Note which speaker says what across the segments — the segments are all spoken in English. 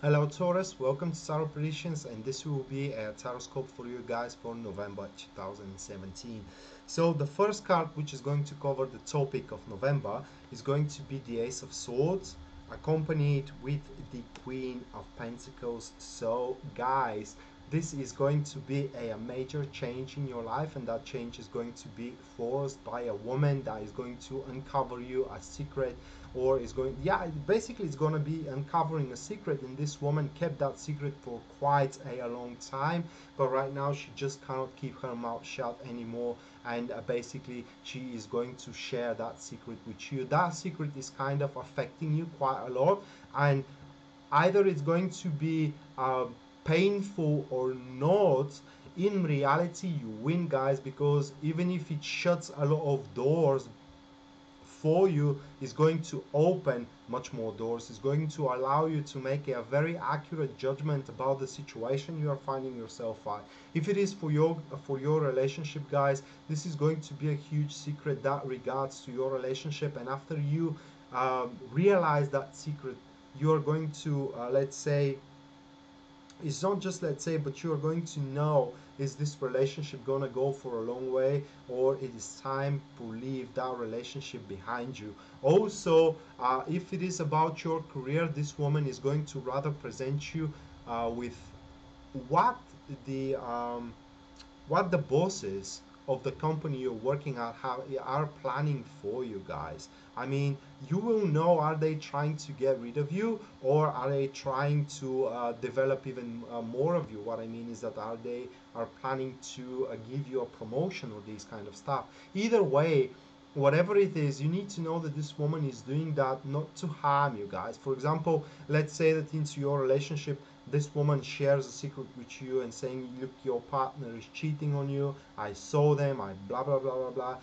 Speaker 1: Hello Taurus, welcome to Tarot Predictions, and this will be a tarot scope for you guys for November 2017. So the first card which is going to cover the topic of November is going to be the Ace of Swords accompanied with the Queen of Pentacles. So guys, this is going to be a major change in your life, and that change is going to be forced by a woman that is going to uncover you a secret, or is going, yeah, basically it's going to be uncovering a secret, and this woman kept that secret for quite a long time, but right now she just cannot keep her mouth shut anymore, and basically she is going to share that secret with you. That secret is kind of affecting you quite a lot, and either it's going to be painful or not. In reality you win, guys, because even if it shuts a lot of doors for you, is going to open much more doors, is going to allow you to make a very accurate judgment about the situation you are finding yourself at. If it is for your relationship, guys, this is going to be a huge secret that regards to your relationship, and after you realize that secret, you are going to let's say, it's not just let's say, but you are going to know, is this relationship gonna go for a long way, or it is time to leave that relationship behind you. Also, if it is about your career, this woman is going to rather present you with what the bosses of the company you're working at are planning for you, guys. I mean, you will know, are they trying to get rid of you, or are they trying to develop even more of you? What I mean is that are planning to give you a promotion or these kind of stuff. Either way, whatever it is, you need to know that this woman is doing that not to harm you, guys. For example, let's say that into your relationship this woman shares a secret with you and saying, look, your partner is cheating on you, I saw them, I blah blah blah blah blah.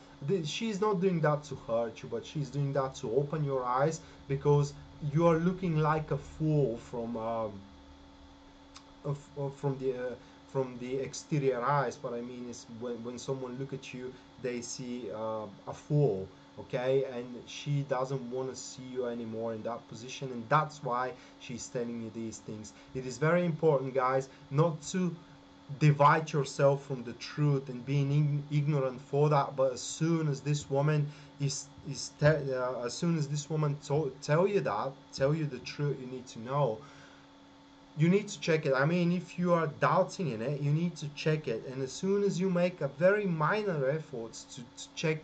Speaker 1: She's not doing that to hurt you, but she's doing that to open your eyes, because you are looking like a fool from the exterior eyes. What I mean is, when someone look at you, they see a fool, okay, and she doesn't want to see you anymore in that position, and that's why she's telling you these things. It is very important, guys, not to divide yourself from the truth and being ignorant for that, but as soon as this woman as soon as this woman tell you that, tell you the truth, you need to know, you need to check it. I mean, if you are doubting in it, you need to check it. And as soon as you make a very minor efforts to check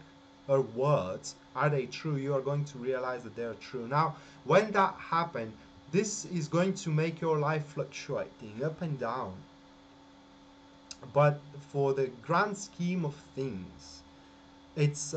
Speaker 1: her words, are they true, you are going to realize that they're true. Now, when that happens, this is going to make your life fluctuating up and down. But for the grand scheme of things, it's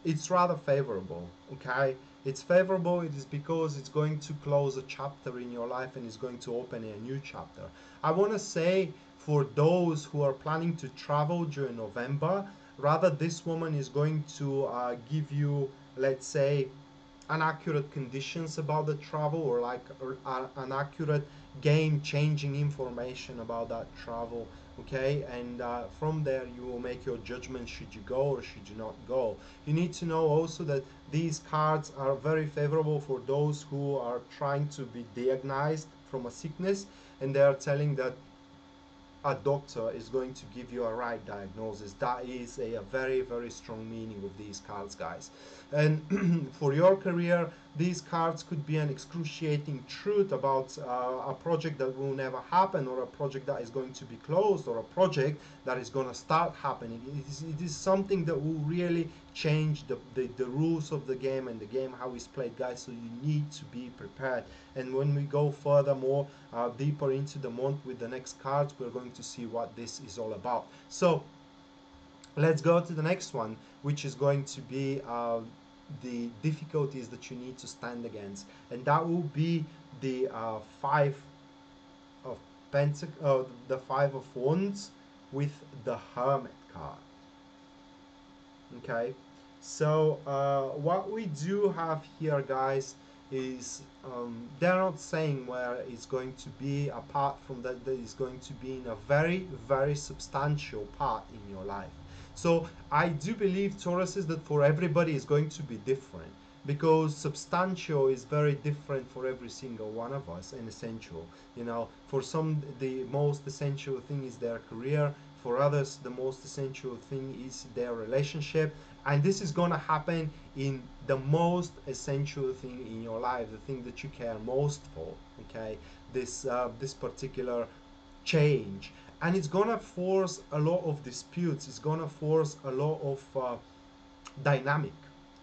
Speaker 1: it's rather favorable. Okay, it's favorable. It is because it's going to close a chapter in your life and is going to open a new chapter. I want to say, for those who are planning to travel during November, rather this woman is going to give you, let's say, an accurate conditions about the travel, or like an accurate game changing information about that travel. Okay, and from there you will make your judgment, should you go or should you not go. You need to know also that these cards are very favorable for those who are trying to be diagnosed from a sickness, and they are telling that a doctor is going to give you a right diagnosis. That is a very, very strong meaning of these cards, guys. And for your career, these cards could be an excruciating truth about a project that will never happen, or a project that is going to be closed, or a project that is going to start happening. It is something that will really change the rules of the game, and the game how it's played, guys. So you need to be prepared. And when we go furthermore deeper into the month with the next cards, we're going to see what this is all about. So let's go to the next one, which is going to be the difficulties that you need to stand against, and that will be the of the five of wands with the hermit card. Okay, so what we do have here, guys, is they're not saying where it's going to be. Apart from that, that is going to be in a very, very substantial part in your life. So I do believe, Taurus, is that for everybody is going to be different, because substantial is very different for every single one of us, and essential. You know, for some the most essential thing is their career, for others the most essential thing is their relationship, and this is going to happen in the most essential thing in your life, the thing that you care most for. Okay, this particular change, and it's gonna force a lot of disputes, it's gonna force a lot of dynamic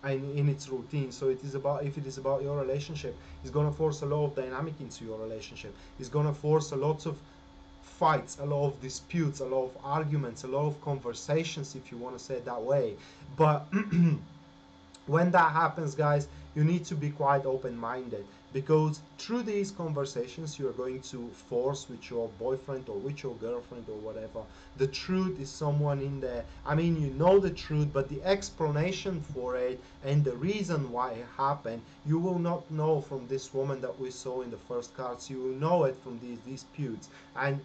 Speaker 1: in its routine. So it is about, if it is about your relationship, it's gonna force a lot of dynamic into your relationship, it's gonna force a lot of fights, a lot of disputes, a lot of arguments, a lot of conversations, if you want to say it that way. But when that happens, guys, you need to be quite open-minded, because through these conversations you're going to force with your boyfriend or with your girlfriend or whatever, the truth is someone in there. I mean, you know the truth, but the explanation for it and the reason why it happened, you will not know from this woman that we saw in the first cards. You will know it from these disputes. And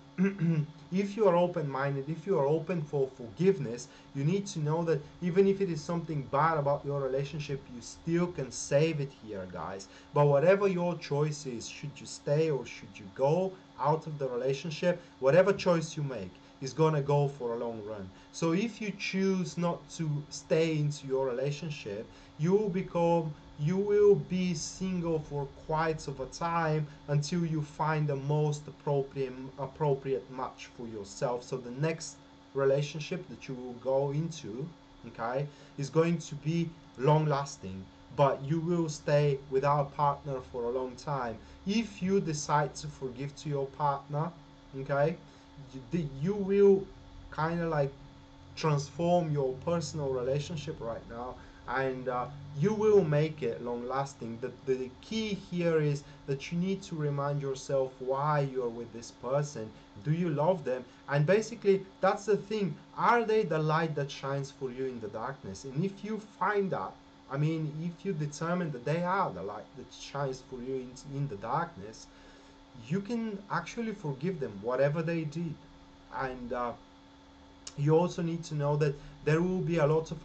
Speaker 1: if you are open-minded, if you are open for forgiveness, you need to know that even if it is something bad about your relationship, you still can save it here, guys. But whatever your choice is, should you stay or should you go out of the relationship, whatever choice you make is gonna go for a long run. So if you choose not to stay into your relationship, you will be single for quite of a time until you find the most appropriate match for yourself. So the next relationship that you will go into, okay, is going to be long lasting, but you will stay without a partner for a long time. If you decide to forgive to your partner, okay, you will kind of like transform your personal relationship right now, and you will make it long lasting. The key here is that you need to remind yourself why you're with this person. Do you love them? And basically that's the thing, are they the light that shines for you in the darkness? And if you find that, I mean, if you determine that they are the light that shines for you in the darkness, you can actually forgive them whatever they did. And you also need to know that there will be a lot of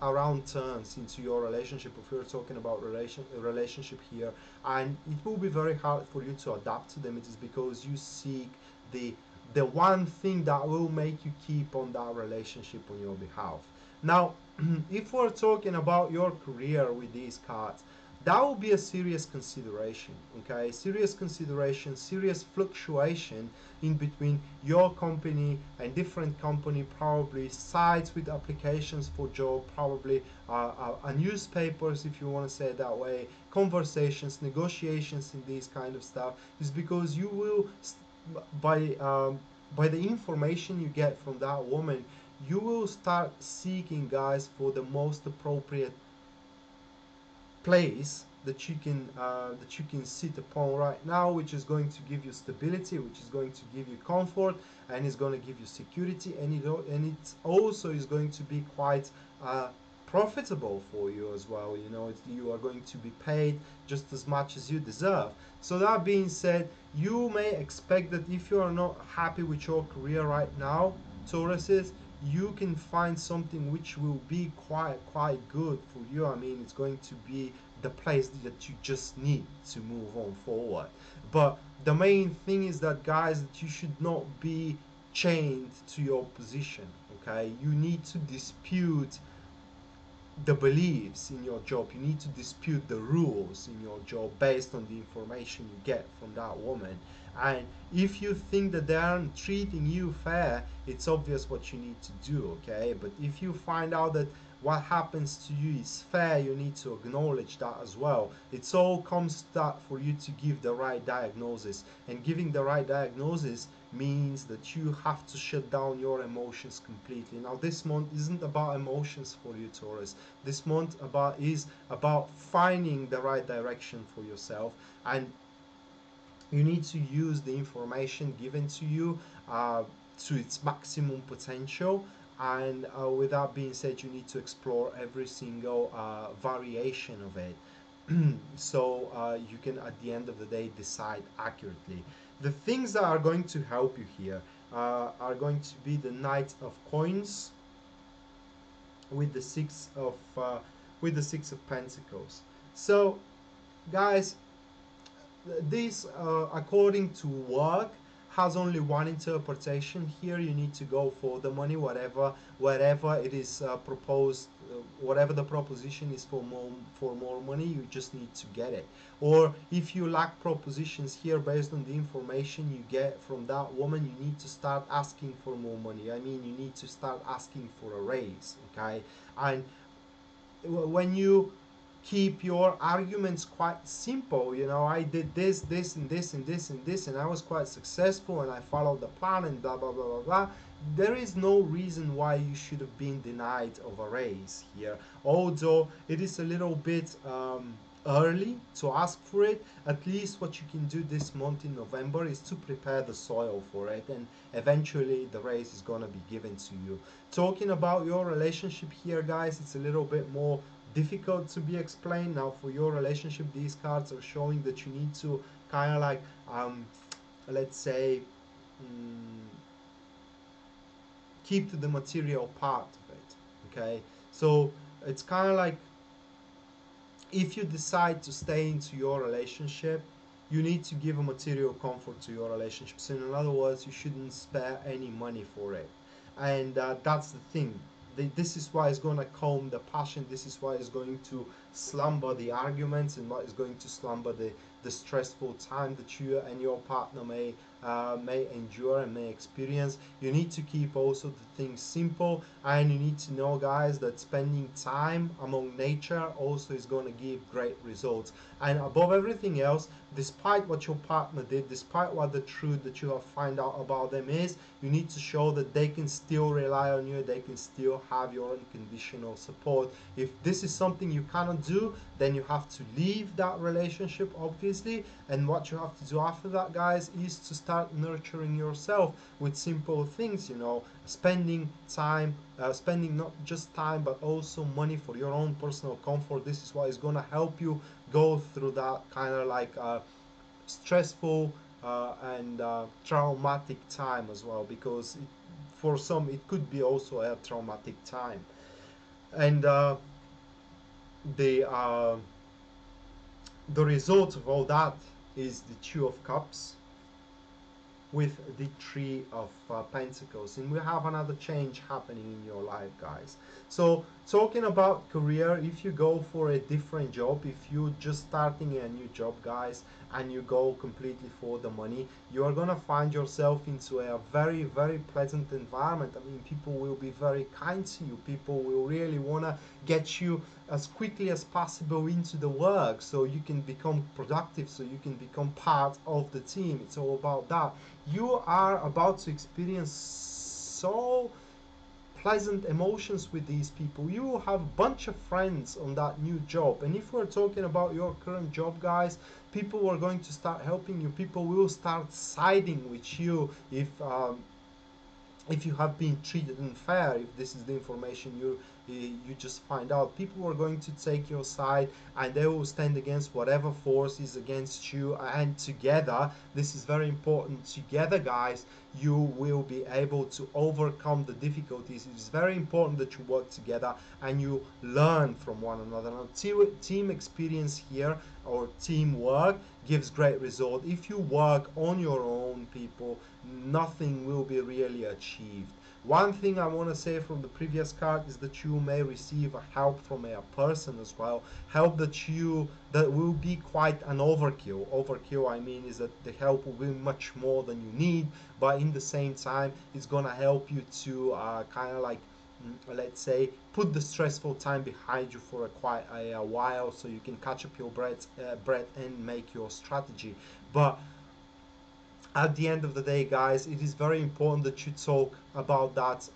Speaker 1: around turns into your relationship, if we're talking about relationship here, and it will be very hard for you to adapt to them. It is because you seek the the one thing that will make you keep on that relationship on your behalf. Now if we're talking about your career with these cards, that will be a serious consideration. Okay, serious consideration, serious fluctuation in between your company and different company, probably sites with applications for job, probably newspapers, if you want to say it that way, conversations, negotiations, and these kind of stuff, is because you will by by the information you get from that woman, you will start seeking, guys, for the most appropriate place that you can sit upon right now, which is going to give you stability, which is going to give you comfort, and is going to give you security, and it also is going to be quite profitable for you as well. You know, you are going to be paid just as much as you deserve. So that being said, you may expect that if you are not happy with your career right now, Tauruses, you can find something which will be quite good for you. I mean, it's going to be the place that you just need to move on forward. But the main thing is that, guys, that you should not be chained to your position. Okay, you need to dispute the beliefs in your job, you need to dispute the rules in your job based on the information you get from that woman. And if you think that they aren't treating you fair, it's obvious what you need to do. Okay, but if you find out that what happens to you is fair, you need to acknowledge that as well. It's all comes to that, for you to give the right diagnosis, and giving the right diagnosis means that you have to shut down your emotions completely. Now this month isn't about emotions for you, Taurus. This month is about finding the right direction for yourself, and you need to use the information given to you to its maximum potential. And with that being said, you need to explore every single variation of it so you can, at the end of the day, decide accurately. The things that are going to help you here are going to be the Knight of Coins with the Six of Pentacles. So guys, this according to work has only one interpretation here. You need to go for the money, whatever it is proposed, whatever the proposition is for more money, you just need to get it. Or if you lack propositions here based on the information you get from that woman, you need to start asking for more money. I mean, you need to start asking for a raise. Okay. And when you keep your arguments quite simple, you know, I did this, this, and this, and this, and this, and I was quite successful, and I followed the plan, and blah blah blah blah blah. There is no reason why you should have been denied of a raise here, although it is a little bit early to ask for it. At least what you can do this month in November is to prepare the soil for it, and eventually the raise is going to be given to you. Talking about your relationship here, guys, it's a little bit more difficult to be explained. Now for your relationship, these cards are showing that you need to kind of like let's say keep to the material part of it. Okay, so it's kind of like if you decide to stay into your relationship, you need to give a material comfort to your relationship. So in other words, you shouldn't spare any money for it. And that's the thing. This is why it's going to calm the passion. This is why it's going to slumber the arguments, and what is going to slumber the stressful time that you and your partner may endure and may experience. You need to keep also the things simple, and you need to know, guys, that spending time among nature also is going to give great results. And above everything else, despite what your partner did, despite what the truth that you have find out about them is, you need to show that they can still rely on you, they can still have your unconditional support. If this is something you cannot do, then you have to leave that relationship, obviously. And what you have to do after that, guys, is to start nurturing yourself with simple things, you know, spending time, spending not just time but also money for your own personal comfort. This is what is going to help you go through that kind of like stressful and traumatic time as well, because for some it could be also a traumatic time. And the uh, the result of all that is the Two of Cups with the Three of Pentacles, and we have another change happening in your life, guys. So talking about career, if you go for a different job, if you're just starting a new job, guys, and you go completely for the money, you are gonna find yourself into a very, very pleasant environment. I mean, people will be very kind to you. People will really wanna get you as quickly as possible into the work so you can become productive, so you can become part of the team. It's all about that. You are about to experience so pleasant emotions with these people. You will have a bunch of friends on that new job. And if we're talking about your current job, guys, people are going to start helping you. People will start siding with you if you have been treated unfair. If this is the information you just find out, people are going to take your side, and they will stand against whatever force is against you. And together, this is very important, together, guys, you will be able to overcome the difficulties. It is very important that you work together and you learn from one another. Now, team experience here, or teamwork, gives great result. If you work on your own, people, nothing will be really achieved. One thing I want to say from the previous card is that you may receive a help from a person as well. Help that will be quite an overkill. Overkill, I mean, is that the help will be much more than you need, but in the same time, it's gonna help you to kind of like, let's say, put the stressful time behind you for quite a while, so you can catch up your breath and make your strategy. But at the end of the day, guys, it is very important that you talk about that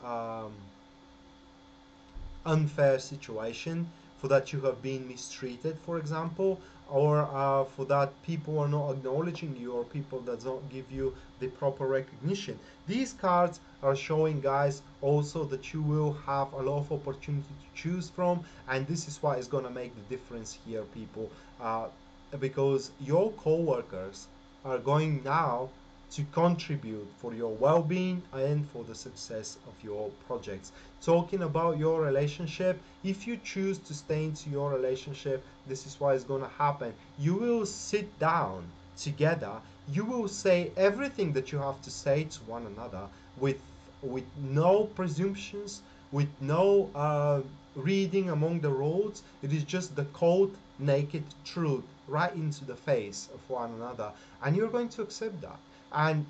Speaker 1: unfair situation, for that you have been mistreated, for example, or for that people are not acknowledging you, or people that don't give you the proper recognition. These cards are showing, guys, also that you will have a lot of opportunity to choose from, and this is what is going to make the difference here, people, because your co-workers are going now to contribute for your well-being and for the success of your projects. Talking about your relationship, if you choose to stay into your relationship, this is what is going to happen. You will sit down together, you will say everything that you have to say to one another with no presumptions, with no reading among the roads. It is just the cold naked truth right into the face of one another, and you're going to accept that. And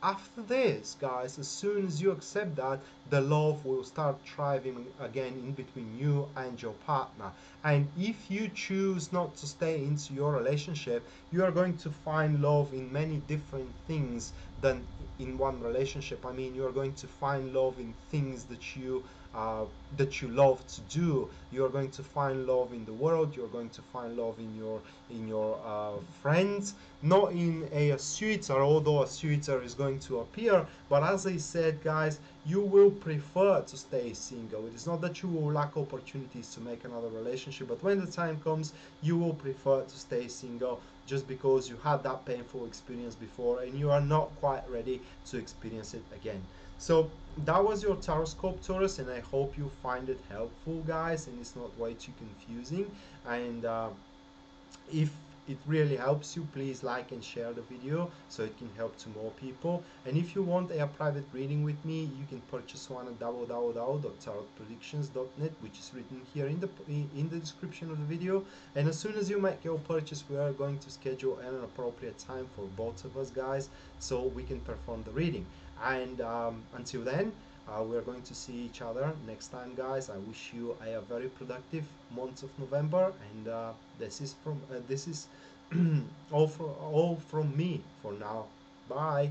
Speaker 1: after this, guys, as soon as you accept that, the love will start thriving again in between you and your partner. And if you choose not to stay into your relationship, you are going to find love in many different things than in one relationship. I mean, you are going to find love in things uh, that you love to do. You are going to find love in the world. You are going to find love in your friends, not in a suitor, although a suitor is going to appear. But as I said, guys, you will prefer to stay single. It is not that you will lack opportunities to make another relationship, but when the time comes, you will prefer to stay single, just because you had that painful experience before and you are not quite ready to experience it again. So that was your Taroscope, Taurus, and I hope you find it helpful, guys, and it's not way too confusing. And if it really helps you, please like and share the video so it can help to more people. And if you want a private reading with me, you can purchase one at www.tarotpredictions.net, which is written here in the description of the video. And as soon as you make your purchase, we are going to schedule an appropriate time for both of us, guys, so we can perform the reading. And until then, we're going to see each other next time, guys. I wish you a very productive month of November, and this is all from me for now. Bye.